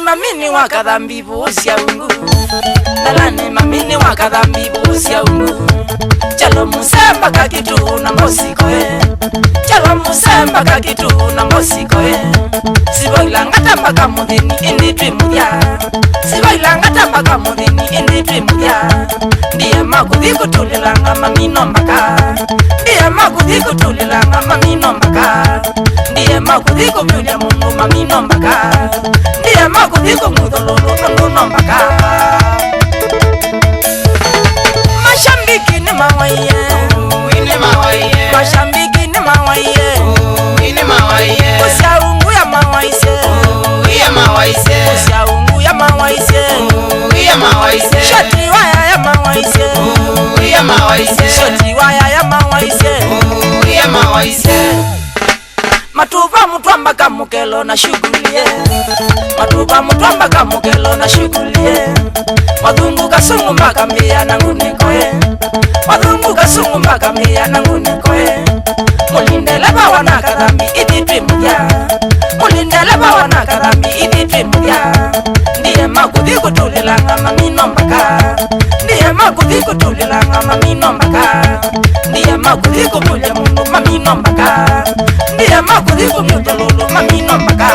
Mamini wakadhambi busia ungu Nalani mamini wakadhambi busia ungu Chalo musemba kakitu na mosikoe Chalo musemba kakitu na mosikoe Siboila ngata mpaka mudhini indi twimudia Siboila ngata mpaka mudhini indi twimudia Ndiye makuthi kutulilanga mamino mbaka Ndiye makuthi kutulilanga mamino mbaka Ndiye makuthi kubyulia mungu mamino mbaka Ndiye makuthi kumudhololo mungu mbaka Mashambiki ni mawaiye Ine mawaiye Mashambiki ni mawaiye Ine mawaiye Usia ungu ya mawaise Iya mawaise Usia ungu ya mawaise Iya mawaise Shoti waya ya mawaise Iya mawaise Shoti waya ya mawaise Iya mawaise Matuba mutwamba kamukelo na shugulie Matuba mutwamba kamukelo na shugulie Madhungu kasungu mpaka mbia na ngunikoe Madhungu kasungu mpaka mbia na ngunikoe Mulindele bawa na kadhambi iti twimudia Mulindele bawa na kadhambi iti twimudia Ndiye makuthi kutulilanga mamino mbaka Ndiye makuthi kutulilanga mamino mbaka Ndiye makuthi kumulia mungu mamino mbaka Ndiye makuthi kumulia lulu mamino mbaka